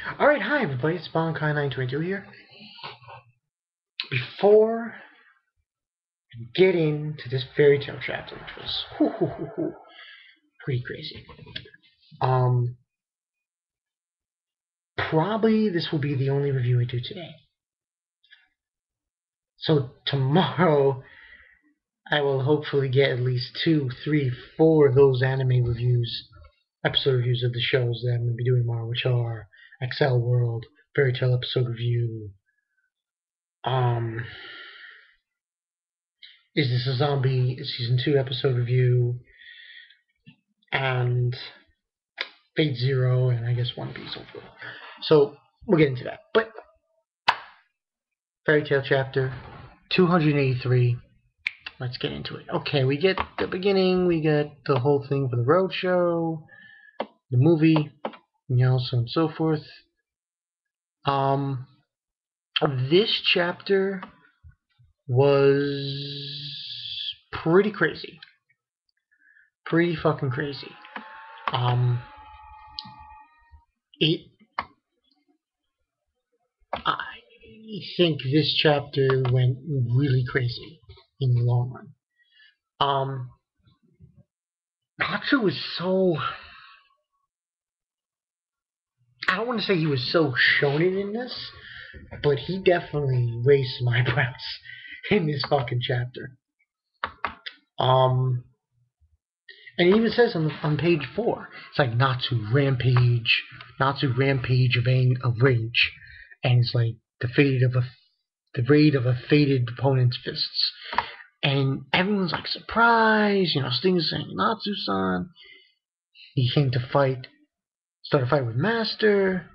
Alright, hi everybody, it's Bonkai922 here. Before I get into this fairy tale chapter, which was pretty crazy, probably this will be the only review I do today. So tomorrow, I will hopefully get at least 2, 3, 4 of those anime reviews, episode reviews of the shows that I'm going to be doing tomorrow, which are Excel World, Fairy Tale episode review, Is This a Zombie Season 2 episode review, and Fate Zero, and I guess One Piece overall. So we'll get into that. But Fairy Tale chapter 283. Let's get into it. Okay, we get the beginning, we get the whole thing for the roadshow, the movie, so on and so forth. This chapter was pretty crazy. Pretty fucking crazy. I think this chapter went really crazy in the long run. Natsu was so... I don't want to say he was so shonen in this, but he definitely raised some eyebrows in this fucking chapter. And it even says on page 4, it's like Natsu rampage of rage, and it's like the raid of a fated opponent's fists, and everyone's like surprised. Sting's saying Natsu-san, he came to start a fight with Master,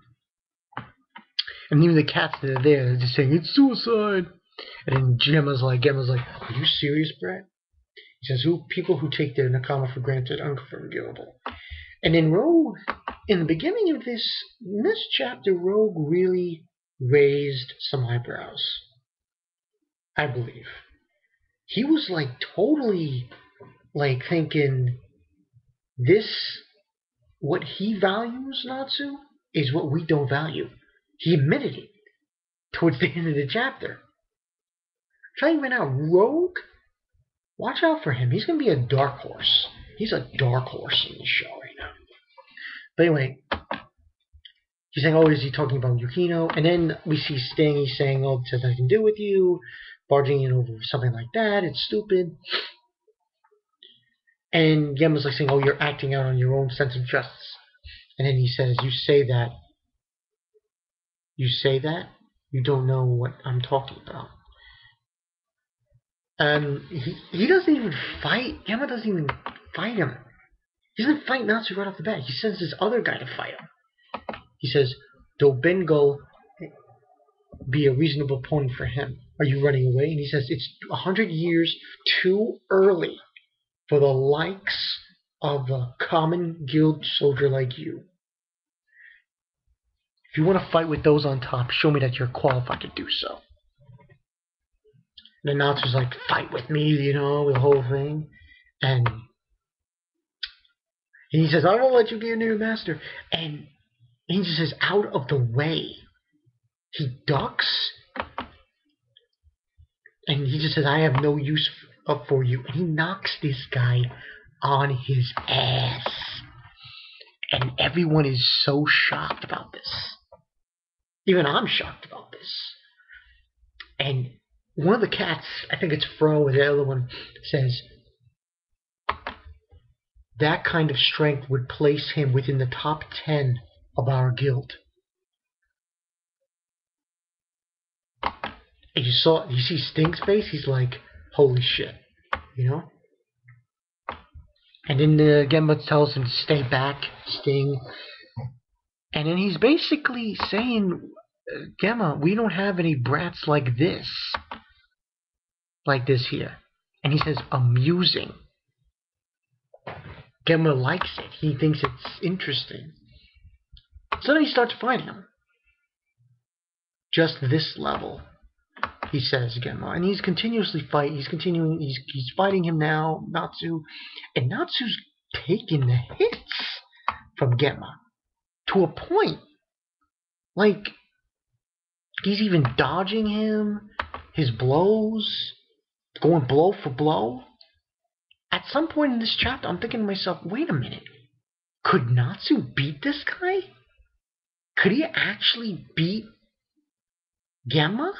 and even the cats that are there, they're just saying it's suicide. And then Gemma's like, are you serious, Brett? He says, people who take their nakama for granted are unforgivable. And then Rogue, in the beginning of this chapter, Rogue really raised some eyebrows. I believe. He was like totally like thinking what he values, Natsu, is what we don't value. He admitted it towards the end of the chapter. I'm telling you right now, Rogue, watch out for him. He's going to be a dark horse. He's a dark horse in the show right now. But anyway, he's saying, is he talking about Yukino? And then we see Sting, he's saying, it has nothing to do with you. Barging in over something like that, it's stupid. And Gemma's like saying, you're acting out on your own sense of justice. And then he says, you say that? You don't know what I'm talking about. And he doesn't even fight. Gemma doesn't even fight him. He doesn't fight Natsu right off the bat. He sends this other guy to fight him. He says, "Do Bengal be a reasonable opponent for him? Are you running away?" And he says, "It's 100 years too early for the likes of a common guild soldier like you. If you want to fight with those on top, show me that you're qualified to do so." And then Natsu's like, "Fight with me, the whole thing." And he says, "I won't let you get near Master." And he just says, "Out of the way." He ducks. And he just says, "I have no use for you." And he knocks this guy on his ass. And everyone is so shocked about this. Even I'm shocked about this. And one of the cats, I think it's Fro, or the other one, says, that kind of strength would place him within the top 10 of our guild. And you see Sting's face, he's like, holy shit, And then Gemma tells him to stay back, Sting. And then he's basically saying, Gemma, we don't have any brats like this here. And he says, amusing. Gemma likes it. He thinks it's interesting. So then he starts fighting him. Just this level, he says, Gemma. And he's continuously fighting. He's fighting him now, Natsu. And Natsu's taking the hits from Gemma to a point Like, he's even dodging him, his blows, going blow for blow. At some point in this chapter, I'm thinking to myself, wait a minute. Could Natsu beat this guy? Could he actually beat Gemma?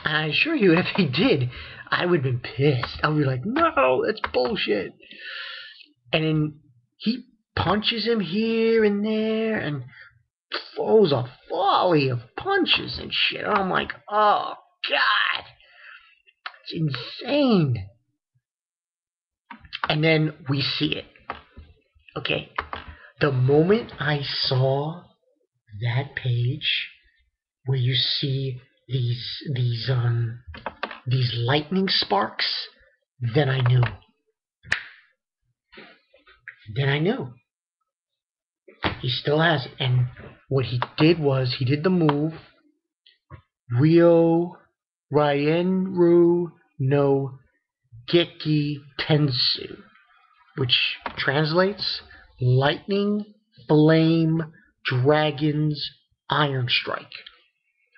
And I assure you, if he did, I would have been pissed. I would be like, no, that's bullshit. And then he punches him here and there and throws a volley of punches and shit. And I'm like, oh, God. It's insane. And then we see it. Okay. The moment I saw that page where you see these lightning sparks, then I knew. Then I knew. He still has it. And what he did was he did the move Ryo Ryenru no Geki Tensu, which translates Lightning Flame Dragon's Iron Strike.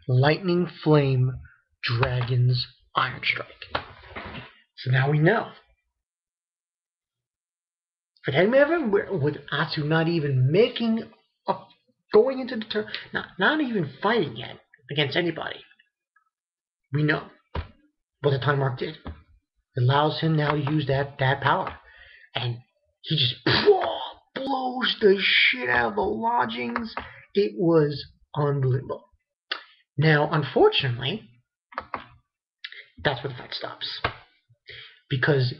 Lightning Flame Dragon's Iron Strike. So now we know. But had we ever, with Natsu not even making going into the turn, not even fighting yet against anybody, we know what the time mark did. It allows him now to use that power. And he just blows the shit out of the lodgings. It was unbelievable. Now, unfortunately, that's where the fight stops. Because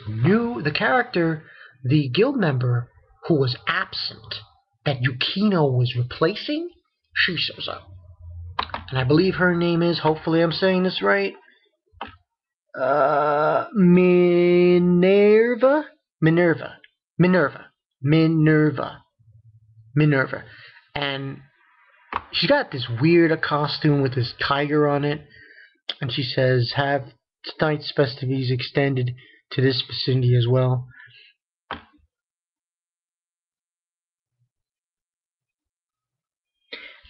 the character, the guild member who was absent, that Yukino was replacing, she shows up. And I believe her name is, hopefully I'm saying this right, Minerva. And she got this weird costume with this tiger on it. And she says, have tonight's festivities extended to this vicinity as well.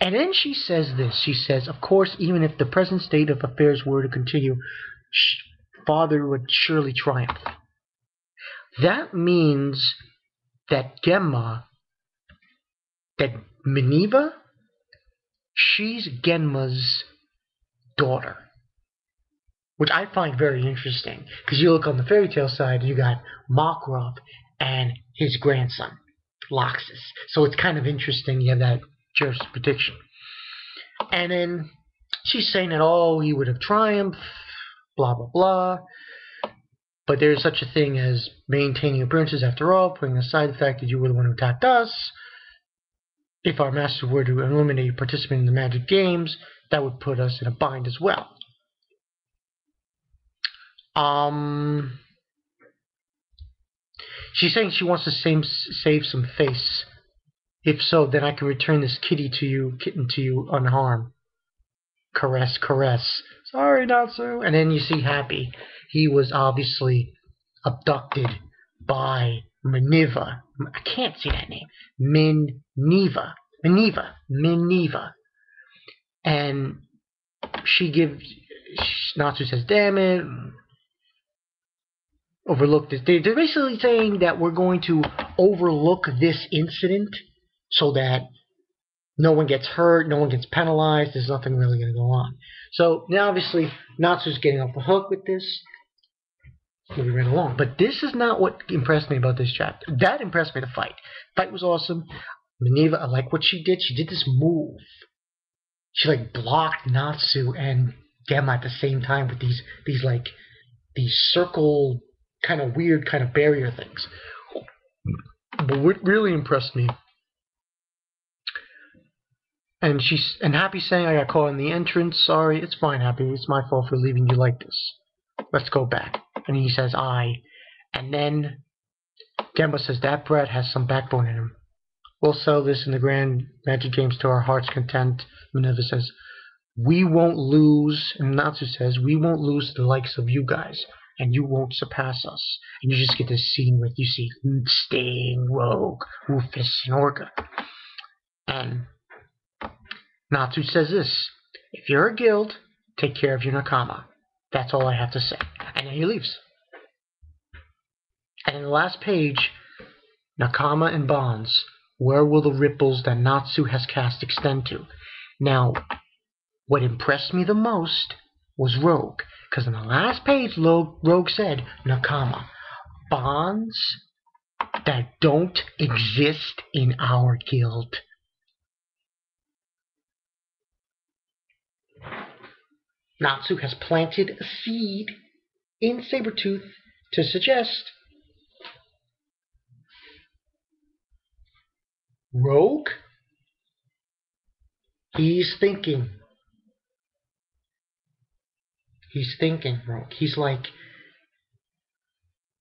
And then she says this. She says, of course, even if the present state of affairs were to continue, Father would surely triumph. That means that Gemma, that Mineva, she's Genma's daughter. Which I find very interesting. Because you look on the fairy tale side, you got Makrov and his grandson, Loxus. So it's kind of interesting you have that jurisdiction. And then she's saying that, oh, he would have triumphed, blah, blah, blah. But there's such a thing as maintaining appearances after all, putting aside the fact that you were the one who attacked us. If our master were to eliminate participants in the magic games, that would put us in a bind as well. She's saying she wants to save some face. If so, then I can return this kitten to you unharmed. Caress, caress. Sorry, Natsu. And then you see Happy. He was obviously abducted by Mineva. I can't see that name. Mineva. And Natsu says, damn it. Overlook this. They're basically saying that we're going to overlook this incident so that no one gets hurt, no one gets penalized, there's nothing really going to go on. So now obviously Natsu's getting off the hook with this. Moving right along. But this is not what impressed me about this chapter. That impressed me, the fight. The fight was awesome. Mineva, I like what she did. She did this move. She like blocked Natsu and Gemma at the same time with these circle kind of weird kind of barrier things. But what really impressed me, and Happy's saying, I got caught in the entrance. Sorry, it's fine, Happy. It's my fault for leaving you like this. Let's go back. And he says, I. And then Gemma says, that brat has some backbone in him. We'll sell this in the grand magic games to our heart's content. Mineva says, we won't lose. And Natsu says, we won't lose the likes of you guys. And you won't surpass us. And you just get this scene with, you see Sting, Rogue, Rufus, and Orca. And Natsu says this: if you're a guild, take care of your nakama. That's all I have to say. And then he leaves. And in the last page, nakama and bonds. Where will the ripples that Natsu has cast extend to? Now, what impressed me the most was Rogue. Because in the last page, Rogue said, nakama. Bonds that don't exist in our guild. Natsu has planted a seed in Sabretooth to suggest Rogue, he's thinking, Rogue. He's like,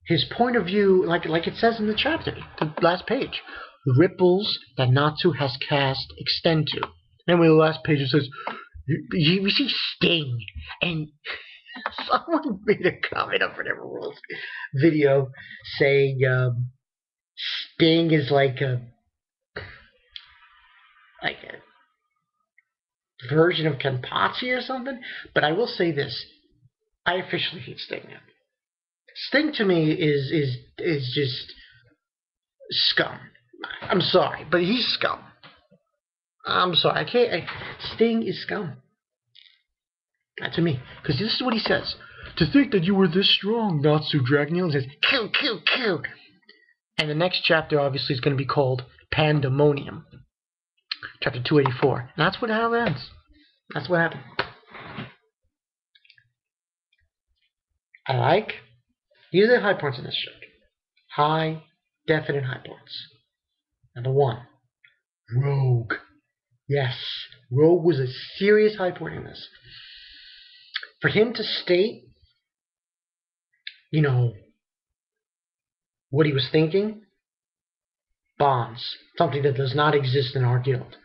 his point of view, like it says in the chapter, the last page, the ripples that Natsu has cast extend to. Anyway, the last page it says, we see Sting, and someone made a comment up for Never Rules video saying Sting is like a version of Kenpachi or something. But I will say this: I officially hate Sting now. Sting to me is just scum. I'm sorry, but he's scum. I'm sorry, I can't. Sting is scum. Not to me, because this is what he says: to think that you were this strong, Natsu Dragneel says, kill, kill, kill. And the next chapter obviously is going to be called Pandemonium, chapter 284. And that's how it ends. That's what happened. I like. These are the high points in this chapter. High, definite high points. Number 1, Rogue. Yes, Rogue was a serious high point in this. For him to state, what he was thinking, bonds, something that does not exist in our guild,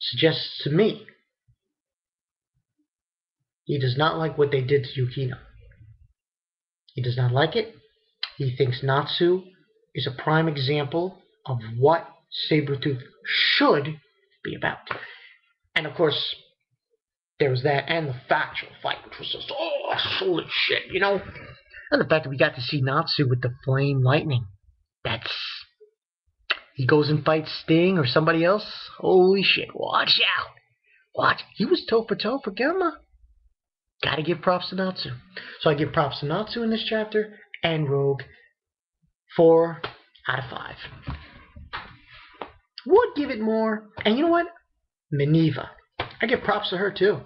suggests to me he does not like what they did to Yukino. He does not like it. He thinks Natsu is a prime example of what Sabretooth should be about. And of course, there was that and the factual fight, which was just, holy shit, And the fact that we got to see Natsu with the flame lightning. He goes and fights Sting or somebody else. Holy shit, watch out. Watch. He was toe for toe for Gemma. Gotta give props to Natsu. So I give props to Natsu in this chapter and Rogue. 4 out of 5. Would give it more. And you know what? Mineva. I give props to her too.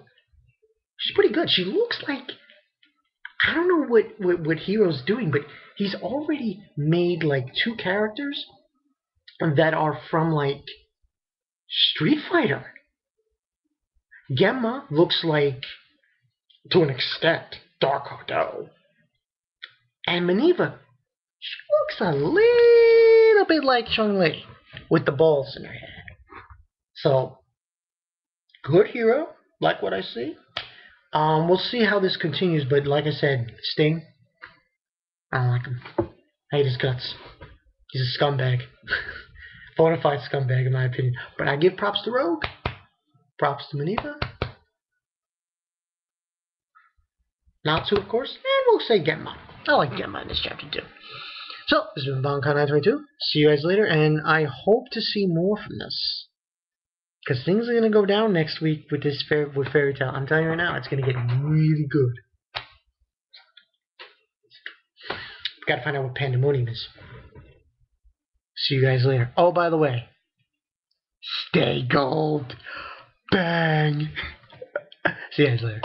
She's pretty good. She looks like, I don't know what Hero's doing, but he's already made like 2 characters that are from like Street Fighter. Gemma looks like, to an extent, Dark Hado. And Mineva, she looks a little bit like Chun-Li with the balls in her head. So, good hero, like what I see. We'll see how this continues, but like I said, Sting, I don't like him. I hate his guts. He's a scumbag. Bona fide scumbag in my opinion. But I give props to Rogue. Props to Mineva. Natsu, of course. And we'll say Gemma. I like Gemma in this chapter too. So, this has been BonCon922. See you guys later, and I hope to see more from this. Because things are going to go down next week with this Fairy Tail. I'm telling you right now, it's going to get really good. Got to find out what Pandemonium is. See you guys later. Oh, by the way, stay gold. Bang. See you guys later.